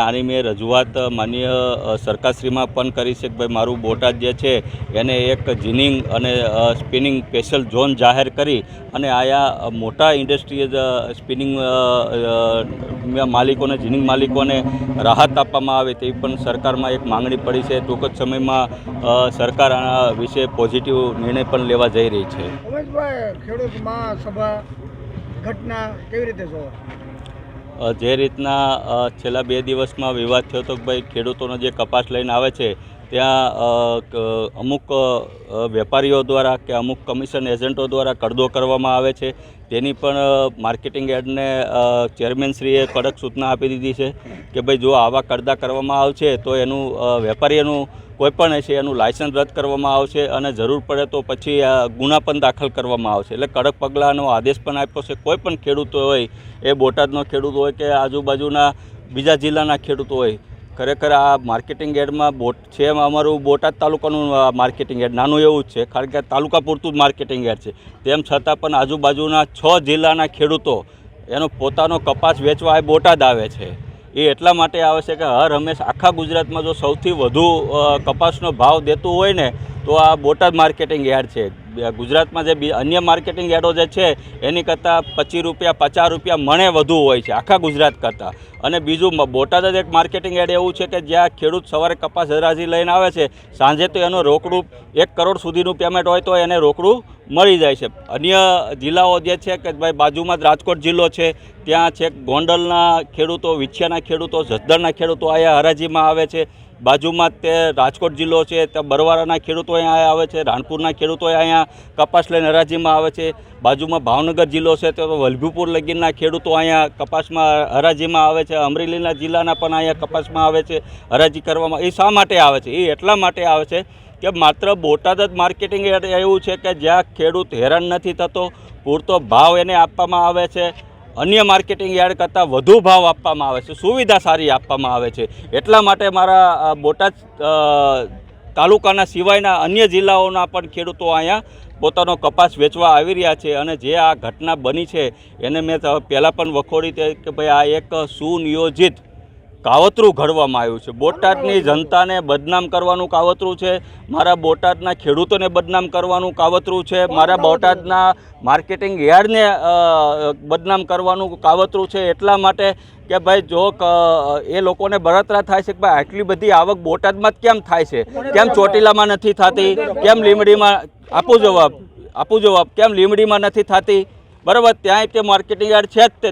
આની મેં રજૂઆત માનનીય સરકારશ્રીમાં પણ કરી છે કે ભાઈ મારું બોટાદ જે છે એને એક જીનિંગ અને સ્પિનિંગ સ્પેશિયલ ઝોન જાહેર કરી અને આયા મોટા ઇન્ડસ્ટ્રીઝ સ્પિનિંગ માલિકોને જીનિંગ માલિકોને રાહત આપવામાં આવે તેવી પણ સરકારમાં એક માંગણી પડી છે। ટૂંક જ સમયમાં સરકાર આ વિશે પોઝિટિવ નિર્ણય પણ લેવા જઈ રહી છે। ખેડૂત મહાસભા ઘટના કેવી રીતે જોવો? જે રીતના છેલ્લા 2 દિવસમાં વિવાદ થયો હતો કે ભાઈ ખેડૂતોનો જે કપાસ લઈને આવે છે ત્યાં અમુક વેપારીઓ દ્વારા કે અમુક કમિશન એજન્ટો દ્વારા કડદો કરવામાં આવે છે, તેની પણ માર્કેટિંગ યાર્ડને ચેરમેનશ્રીએ કડક સૂચના આપી દીધી છે કે ભાઈ જો આવા કડદા કરવામાં આવશે તો એનું વેપારીઓનું કોઈપણ હશે એનું લાયસન્સ રદ કરવામાં આવશે અને જરૂર પડે તો પછી ગુના પણ દાખલ કરવામાં આવશે। એટલે કડક પગલાંનો આદેશ પણ આપ્યો છે। કોઈ પણ ખેડૂતો હોય, એ બોટાદનો ખેડૂત હોય કે આજુબાજુના બીજા જિલ્લાના ખેડૂતો હોય, ખરેખર આ માર્કેટિંગ યાર્ડમાં છે અમારું બોટાદ તાલુકાનું માર્કેટિંગ યાર્ડ નાનું એવું જ છે, કારણ કે તાલુકા પૂરતું જ માર્કેટિંગ યાર્ડ છે। તેમ છતાં પણ આજુબાજુના 6 જિલ્લાના ખેડૂતો એનો પોતાનો કપાસ વેચવા બોટાદ આવે છે। એ એટલા માટે આવે છે કે હર હંમેશ આખા ગુજરાતમાં જો સૌથી વધુ કપાસનો ભાવ દેતું હોય ને તો આ બોટાદ માર્કેટિંગ યાર્ડ છે। ગુજરાતમાં જે અન્ય માર્કેટિંગ યાર્ડો જે છે એની કરતાં 25 રૂપિયા 50 રૂપિયા મણે વધુ હોય છે આખા ગુજરાત કરતાં। અને બીજું બોટાદ જ એક માર્કેટિંગ યાર્ડ એવું છે કે જ્યાં ખેડૂત સવારે કપાસ હરાજી લઈને આવે છે, સાંજે તો એનું રોકડું 1 કરોડ સુધીનું પેમેન્ટ હોય તો એને રોકડું મળી જાય છે। અન્ય જિલ્લાઓ જે છે કે ભાઈ બાજુમાં જ રાજકોટ જિલ્લો છે, ત્યાં છે ગોંડલના ખેડૂતો, વિછિયાના ખેડૂતો, જસદણના ખેડૂતો અહીંયા હરાજીમાં આવે છે। બાજુમાં તે રાજકોટ જિલ્લો છે, ત્યાં બરવાળાના ખેડૂતો અહીંયા આવે છે, રાણપુરના ખેડૂતો અહીંયા કપાસ લઈને હરાજીમાં આવે છે। બાજુમાં ભાવનગર જિલ્લો છે તો વલભીપુર લગીનના ખેડૂતો અહીંયા કપાસમાં હરાજીમાં આવે છે। અમરેલીના જિલ્લાના પણ અહીંયા કપાસમાં આવે છે હરાજી કરવામાં। એ શા માટે આવે છે? એ એટલા માટે આવે છે કે માત્ર બોટાદ જ માર્કેટિંગ યાર્ડ એવું છે કે જ્યાં ખેડૂત હેરાન નથી થતો, પૂરતો ભાવ એને આપવામાં આવે છે, અન્ય માર્કેટિંગ યાર્ડ કરતાં વધુ ભાવ આપવામાં આવે છે, સુવિધા સારી આપવામાં આવે છે। એટલા માટે મારા બોટાદ તાલુકાના સિવાયના અન્ય જિલ્લાઓના પણ ખેડૂતો અહીંયા પોતાનો કપાસ વેચવા આવી રહ્યા છે। અને જે આ ઘટના બની છે એને મેં પહેલાં પણ વખોડી કે ભાઈ આ એક સુનિયોજિત કાવતરું ઘડવામાં આવ્યું છે। બોટાદની જનતાને બદનામ કરવાનું કાવતરું છે, મારા બોટાદના ખેડૂતોને બદનામ કરવાનું કાવતરું છે, મારા બોટાદના માર્કેટિંગ યાર્ડને બદનામ કરવાનું કાવતરું છે। એટલા માટે કે ભાઈ જો એ લોકોને બળતરા થાય છે કે ભાઈ આટલી બધી આવક બોટાદમાં જ કેમ થાય છે, કેમ ચોટીલામાં નથી થતી, કેમ લીંબડીમાં આપું જવાબ કેમ લીંબડીમાં નથી થતી, બરાબર? ત્યાંય તે માર્કેટિંગ યાર્ડ છે જ તે।